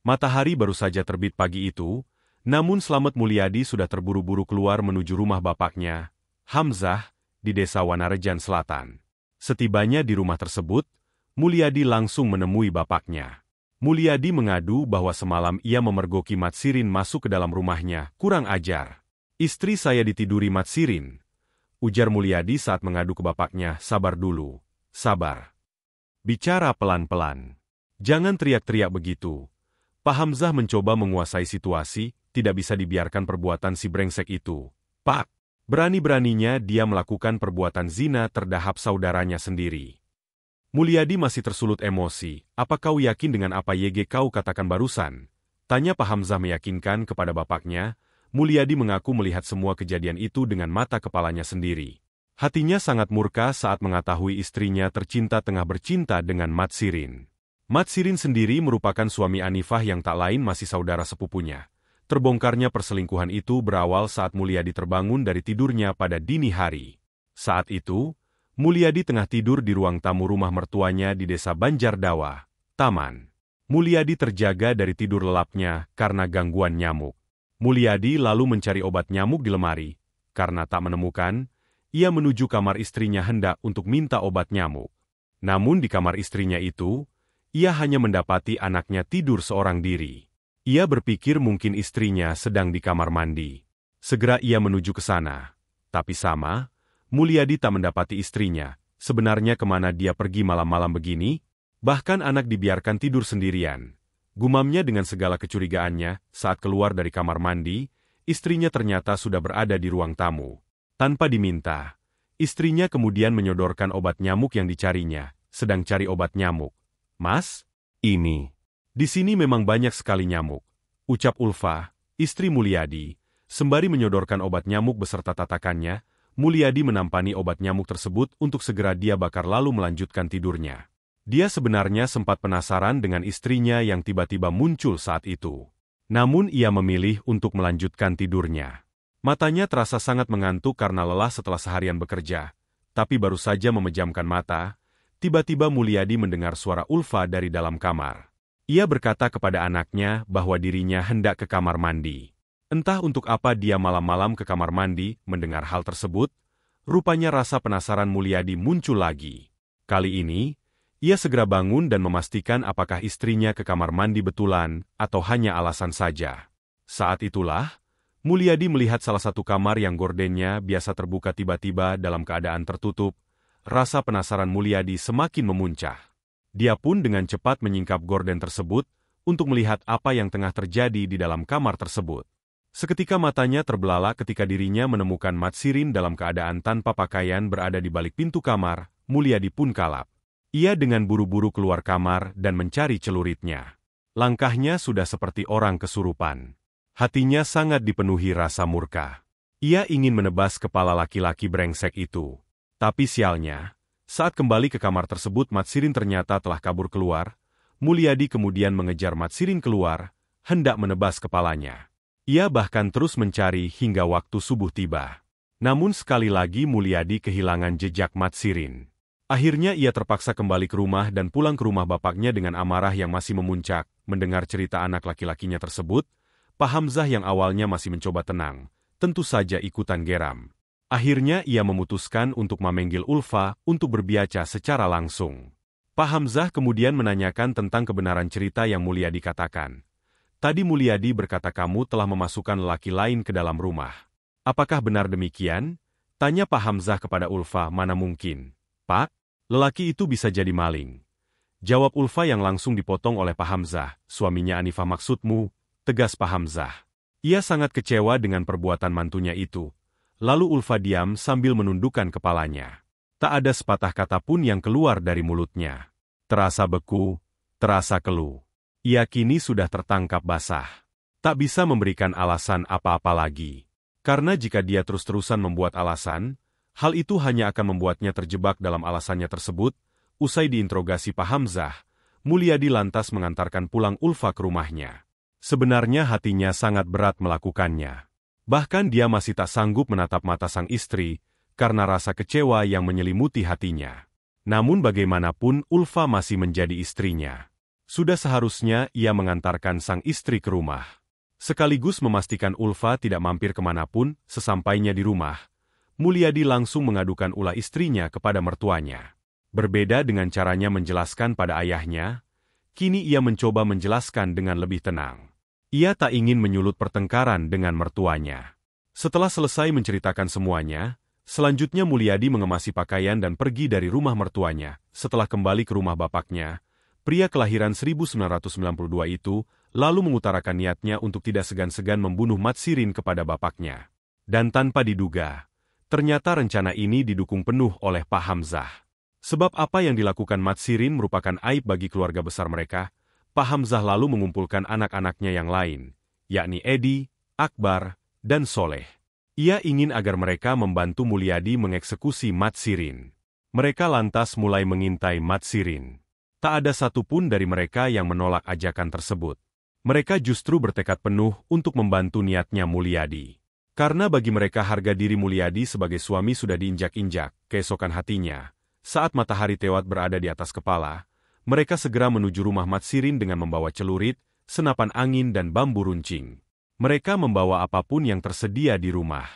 Matahari baru saja terbit pagi itu, namun Slamet Mulyadi sudah terburu-buru keluar menuju rumah bapaknya, Hamzah, di desa Wanarejan Selatan. Setibanya di rumah tersebut, Mulyadi langsung menemui bapaknya. Mulyadi mengadu bahwa semalam ia memergoki Matsirin masuk ke dalam rumahnya, kurang ajar. Istri saya ditiduri Matsirin, ujar Mulyadi saat mengadu ke bapaknya. Sabar dulu, sabar. Bicara pelan-pelan. Jangan teriak-teriak begitu. Pak Hamzah mencoba menguasai situasi, tidak bisa dibiarkan perbuatan si brengsek itu. Pak, berani-beraninya dia melakukan perbuatan zina terhadap saudaranya sendiri. Mulyadi masih tersulut emosi. Apa kau yakin dengan apa YG kau katakan barusan? Tanya Pak Hamzah meyakinkan kepada bapaknya. Mulyadi mengaku melihat semua kejadian itu dengan mata kepalanya sendiri. Hatinya sangat murka saat mengetahui istrinya tercinta tengah bercinta dengan Matsirin. Matsirin sendiri merupakan suami Anifah yang tak lain masih saudara sepupunya. Terbongkarnya perselingkuhan itu berawal saat Mulyadi terbangun dari tidurnya pada dini hari. Saat itu, Mulyadi tengah tidur di ruang tamu rumah mertuanya di desa Banjardawa, Taman. Mulyadi terjaga dari tidur lelapnya karena gangguan nyamuk. Mulyadi lalu mencari obat nyamuk di lemari. Karena tak menemukan, ia menuju kamar istrinya hendak untuk minta obat nyamuk. Namun di kamar istrinya itu, ia hanya mendapati anaknya tidur seorang diri. Ia berpikir mungkin istrinya sedang di kamar mandi. Segera ia menuju ke sana. Tapi sama, Mulyadi tak mendapati istrinya. Sebenarnya kemana dia pergi malam-malam begini? Bahkan anak dibiarkan tidur sendirian. Gumamnya dengan segala kecurigaannya, saat keluar dari kamar mandi, istrinya ternyata sudah berada di ruang tamu. Tanpa diminta, istrinya kemudian menyodorkan obat nyamuk yang dicarinya. Sedang cari obat nyamuk. Mas, ini. Di sini memang banyak sekali nyamuk, ucap Ulfa, istri Mulyadi, sembari menyodorkan obat nyamuk beserta tatakannya. Mulyadi menampani obat nyamuk tersebut untuk segera dia bakar lalu melanjutkan tidurnya. Dia sebenarnya sempat penasaran dengan istrinya yang tiba-tiba muncul saat itu. Namun ia memilih untuk melanjutkan tidurnya. Matanya terasa sangat mengantuk karena lelah setelah seharian bekerja. Tapi baru saja memejamkan mata, tiba-tiba Mulyadi mendengar suara Ulfa dari dalam kamar. Ia berkata kepada anaknya bahwa dirinya hendak ke kamar mandi. Entah untuk apa dia malam-malam ke kamar mandi, mendengar hal tersebut, rupanya rasa penasaran Mulyadi muncul lagi. Kali ini, ia segera bangun dan memastikan apakah istrinya ke kamar mandi betulan atau hanya alasan saja. Saat itulah, Mulyadi melihat salah satu kamar yang gordennya biasa terbuka tiba-tiba dalam keadaan tertutup. Rasa penasaran Mulyadi semakin memuncah. Dia pun dengan cepat menyingkap gorden tersebut untuk melihat apa yang tengah terjadi di dalam kamar tersebut. Seketika matanya terbelalak ketika dirinya menemukan Matsirin dalam keadaan tanpa pakaian berada di balik pintu kamar. Mulyadi pun kalap. Ia dengan buru-buru keluar kamar dan mencari celuritnya. Langkahnya sudah seperti orang kesurupan. Hatinya sangat dipenuhi rasa murka. Ia ingin menebas kepala laki-laki brengsek itu. Tapi sialnya, saat kembali ke kamar tersebut Matsirin ternyata telah kabur keluar. Mulyadi kemudian mengejar Matsirin keluar, hendak menebas kepalanya. Ia bahkan terus mencari hingga waktu subuh tiba. Namun sekali lagi Mulyadi kehilangan jejak Matsirin. Akhirnya ia terpaksa kembali ke rumah dan pulang ke rumah bapaknya dengan amarah yang masih memuncak. Mendengar cerita anak laki-lakinya tersebut, Pak Hamzah yang awalnya masih mencoba tenang, tentu saja ikutan geram. Akhirnya ia memutuskan untuk memanggil Ulfa untuk berbicara secara langsung. Pak Hamzah kemudian menanyakan tentang kebenaran cerita yang Mulyadi katakan. Tadi Mulyadi berkata kamu telah memasukkan lelaki lain ke dalam rumah. Apakah benar demikian? Tanya Pak Hamzah kepada Ulfa. Mana mungkin, Pak? Lelaki itu bisa jadi maling. Jawab Ulfa yang langsung dipotong oleh Pak Hamzah. Suaminya Anifah maksudmu, tegas Pak Hamzah. Ia sangat kecewa dengan perbuatan mantunya itu. Lalu Ulfa diam sambil menundukkan kepalanya. Tak ada sepatah kata pun yang keluar dari mulutnya. Terasa beku, terasa keluh. Ia kini sudah tertangkap basah. Tak bisa memberikan alasan apa-apa lagi. Karena jika dia terus-terusan membuat alasan, hal itu hanya akan membuatnya terjebak dalam alasannya tersebut. Usai diinterogasi Pak Hamzah, Mulyadi lantas mengantarkan pulang Ulfa ke rumahnya. Sebenarnya hatinya sangat berat melakukannya. Bahkan dia masih tak sanggup menatap mata sang istri, karena rasa kecewa yang menyelimuti hatinya. Namun bagaimanapun Ulfa masih menjadi istrinya. Sudah seharusnya ia mengantarkan sang istri ke rumah. Sekaligus memastikan Ulfa tidak mampir kemanapun. Sesampainya di rumah, Mulyadi langsung mengadukan ulah istrinya kepada mertuanya. Berbeda dengan caranya menjelaskan pada ayahnya, kini ia mencoba menjelaskan dengan lebih tenang. Ia tak ingin menyulut pertengkaran dengan mertuanya. Setelah selesai menceritakan semuanya, selanjutnya Mulyadi mengemasi pakaian dan pergi dari rumah mertuanya. Setelah kembali ke rumah bapaknya, pria kelahiran 1992 itu lalu mengutarakan niatnya untuk tidak segan-segan membunuh Matsirin kepada bapaknya. Dan tanpa diduga, ternyata rencana ini didukung penuh oleh Pak Hamzah. Sebab apa yang dilakukan Matsirin merupakan aib bagi keluarga besar mereka. Pak Hamzah lalu mengumpulkan anak-anaknya yang lain, yakni Edi, Akbar, dan Soleh. Ia ingin agar mereka membantu Mulyadi mengeksekusi Matsirin. Mereka lantas mulai mengintai Matsirin. Tak ada satupun dari mereka yang menolak ajakan tersebut. Mereka justru bertekad penuh untuk membantu niatnya Mulyadi. Karena bagi mereka harga diri Mulyadi sebagai suami sudah diinjak-injak, keesokan hatinya, saat matahari tewat berada di atas kepala, mereka segera menuju rumah Matsirin dengan membawa celurit, senapan angin dan bambu runcing. Mereka membawa apapun yang tersedia di rumah.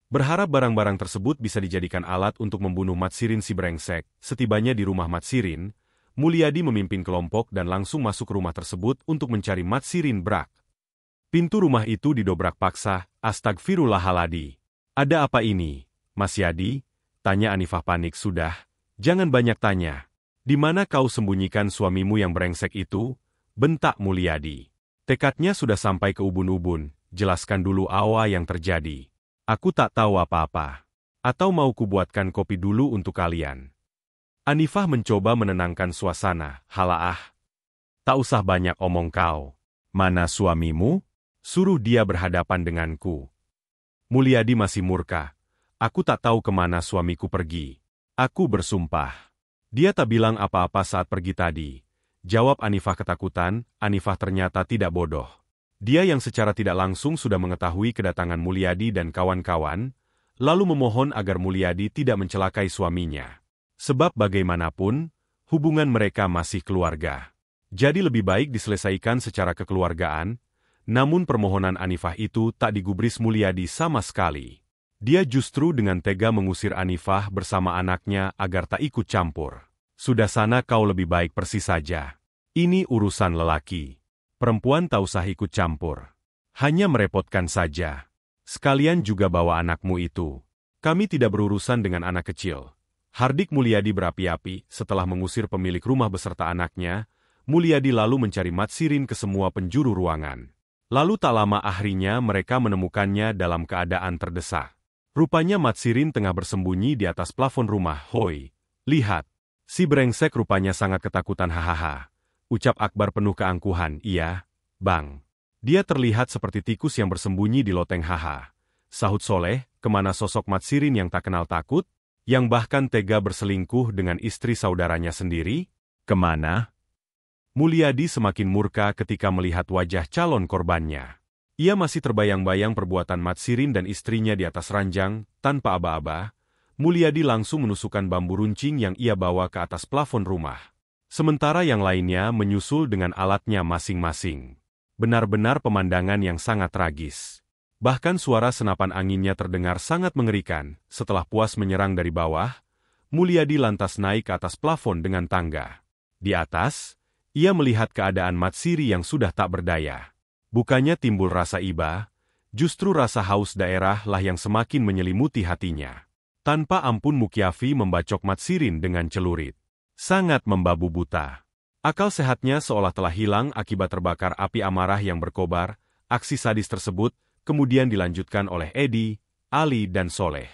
Berharap barang-barang tersebut bisa dijadikan alat untuk membunuh Matsirin si brengsek. Setibanya di rumah Matsirin, Mulyadi memimpin kelompok dan langsung masuk ke rumah tersebut untuk mencari Matsirin brak. Pintu rumah itu didobrak paksa. Astagfirullahaladzim. Ada apa ini, Mas Yadi? Tanya Anifah panik. Sudah, jangan banyak tanya. Di mana kau sembunyikan suamimu yang brengsek itu? Bentak Mulyadi. Tekadnya sudah sampai ke ubun-ubun. Jelaskan dulu apa yang terjadi. Aku tak tahu apa-apa. Atau mau kubuatkan kopi dulu untuk kalian? Anifah mencoba menenangkan suasana. Halaah. Tak usah banyak omong kau. Mana suamimu? Suruh dia berhadapan denganku. Mulyadi masih murka. Aku tak tahu kemana suamiku pergi. Aku bersumpah. Dia tak bilang apa-apa saat pergi tadi. Jawab Anifah ketakutan. Anifah ternyata tidak bodoh. Dia yang secara tidak langsung sudah mengetahui kedatangan Mulyadi dan kawan-kawan, lalu memohon agar Mulyadi tidak mencelakai suaminya. Sebab bagaimanapun, hubungan mereka masih keluarga. Jadi lebih baik diselesaikan secara kekeluargaan, namun permohonan Anifah itu tak digubris Mulyadi sama sekali. Dia justru dengan tega mengusir Anifah bersama anaknya agar tak ikut campur. Sudah sana kau lebih baik persis saja. Ini urusan lelaki. Perempuan tak usah ikut campur. Hanya merepotkan saja. Sekalian juga bawa anakmu itu. Kami tidak berurusan dengan anak kecil. Hardik Mulyadi berapi-api. Setelah mengusir pemilik rumah beserta anaknya, Mulyadi lalu mencari Matsirin ke semua penjuru ruangan. Lalu tak lama akhirnya mereka menemukannya dalam keadaan terdesak. Rupanya Matsirin tengah bersembunyi di atas plafon rumah. Hoi, lihat. Si brengsek rupanya sangat ketakutan. Hahaha. Ucap Akbar penuh keangkuhan. Iya, Bang. Dia terlihat seperti tikus yang bersembunyi di loteng. Haha. Sahut Soleh, kemana sosok Matsirin yang tak kenal takut? Yang bahkan tega berselingkuh dengan istri saudaranya sendiri? Kemana? Mulyadi semakin murka ketika melihat wajah calon korbannya. Ia masih terbayang-bayang perbuatan Matsirin dan istrinya di atas ranjang. Tanpa aba-aba, Mulyadi langsung menusukkan bambu runcing yang ia bawa ke atas plafon rumah. Sementara yang lainnya menyusul dengan alatnya masing-masing. Benar-benar pemandangan yang sangat tragis. Bahkan suara senapan anginnya terdengar sangat mengerikan. Setelah puas menyerang dari bawah, Mulyadi lantas naik ke atas plafon dengan tangga. Di atas, ia melihat keadaan Matsiri yang sudah tak berdaya. Bukannya timbul rasa iba, justru rasa haus daerah lah yang semakin menyelimuti hatinya. Tanpa ampun Mukyafi membacok Matsirin dengan celurit. Sangat membabu buta. Akal sehatnya seolah telah hilang akibat terbakar api amarah yang berkobar. Aksi sadis tersebut kemudian dilanjutkan oleh Edi, Ali dan Soleh.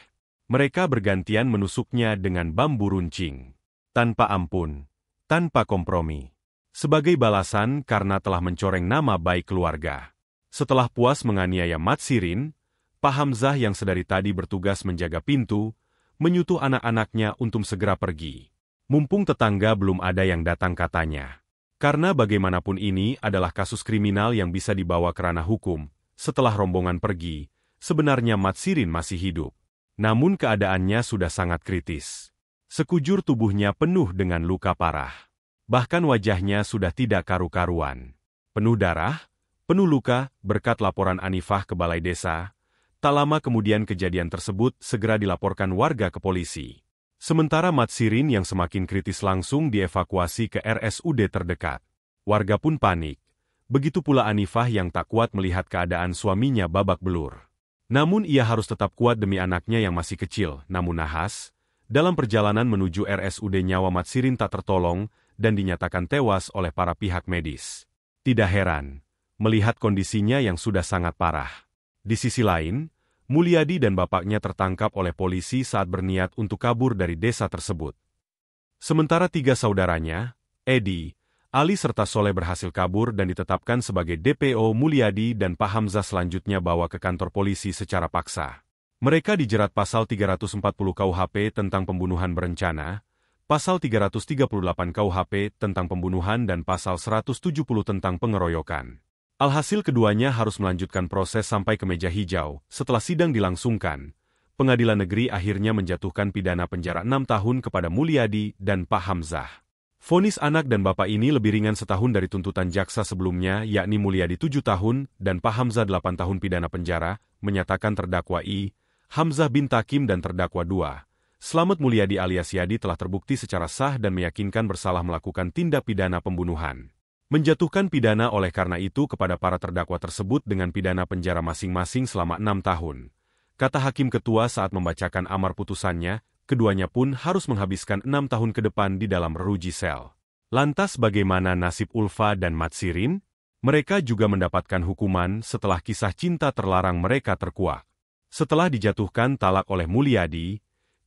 Mereka bergantian menusuknya dengan bambu runcing. Tanpa ampun, tanpa kompromi. Sebagai balasan karena telah mencoreng nama baik keluarga. Setelah puas menganiaya Matsirin, Pak Hamzah yang sedari tadi bertugas menjaga pintu, menyuruh anak-anaknya untuk segera pergi. Mumpung tetangga belum ada yang datang katanya. Karena bagaimanapun ini adalah kasus kriminal yang bisa dibawa ke ranah hukum. Setelah rombongan pergi, sebenarnya Matsirin masih hidup. Namun keadaannya sudah sangat kritis. Sekujur tubuhnya penuh dengan luka parah. Bahkan wajahnya sudah tidak karu-karuan. Penuh darah, penuh luka, berkat laporan Anifah ke balai desa. Tak lama kemudian kejadian tersebut segera dilaporkan warga ke polisi. Sementara Matsirin yang semakin kritis langsung dievakuasi ke RSUD terdekat. Warga pun panik. Begitu pula Anifah yang tak kuat melihat keadaan suaminya babak belur. Namun ia harus tetap kuat demi anaknya yang masih kecil. Namun nahas, dalam perjalanan menuju RSUD nyawa Matsirin tak tertolong dan dinyatakan tewas oleh para pihak medis. Tidak heran, melihat kondisinya yang sudah sangat parah. Di sisi lain, Mulyadi dan bapaknya tertangkap oleh polisi saat berniat untuk kabur dari desa tersebut. Sementara 3 saudaranya, Edi, Ali serta Soleh berhasil kabur dan ditetapkan sebagai DPO. Mulyadi dan Pak Hamzah selanjutnya bawa ke kantor polisi secara paksa. Mereka dijerat pasal 340 KUHP tentang pembunuhan berencana, pasal 338 KUHP tentang pembunuhan dan pasal 170 tentang pengeroyokan. Alhasil keduanya harus melanjutkan proses sampai ke meja hijau. Setelah sidang dilangsungkan, pengadilan negeri akhirnya menjatuhkan pidana penjara 6 tahun kepada Mulyadi dan Pak Hamzah. Vonis anak dan bapak ini lebih ringan setahun dari tuntutan jaksa sebelumnya, yakni Mulyadi 7 tahun dan Pak Hamzah 8 tahun pidana penjara, menyatakan terdakwa I, Hamzah bin Takim dan terdakwa 2. Slamet Mulyadi alias Yadi telah terbukti secara sah dan meyakinkan bersalah melakukan tindak pidana pembunuhan. Menjatuhkan pidana oleh karena itu kepada para terdakwa tersebut dengan pidana penjara masing-masing selama 6 tahun. Kata Hakim Ketua saat membacakan amar putusannya, keduanya pun harus menghabiskan 6 tahun ke depan di dalam jeruji sel. Lantas bagaimana nasib Ulfa dan Matsirin? Mereka juga mendapatkan hukuman setelah kisah cinta terlarang mereka terkuak. Setelah dijatuhkan talak oleh Mulyadi,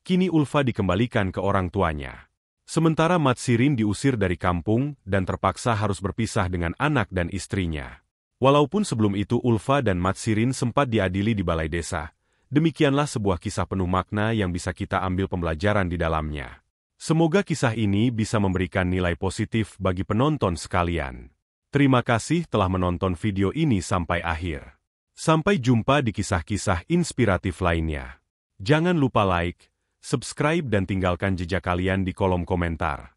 kini Ulfa dikembalikan ke orang tuanya. Sementara Matsirin diusir dari kampung dan terpaksa harus berpisah dengan anak dan istrinya. Walaupun sebelum itu Ulfa dan Matsirin sempat diadili di balai desa, demikianlah sebuah kisah penuh makna yang bisa kita ambil pembelajaran di dalamnya. Semoga kisah ini bisa memberikan nilai positif bagi penonton sekalian. Terima kasih telah menonton video ini sampai akhir. Sampai jumpa di kisah-kisah inspiratif lainnya. Jangan lupa like, subscribe dan tinggalkan jejak kalian di kolom komentar.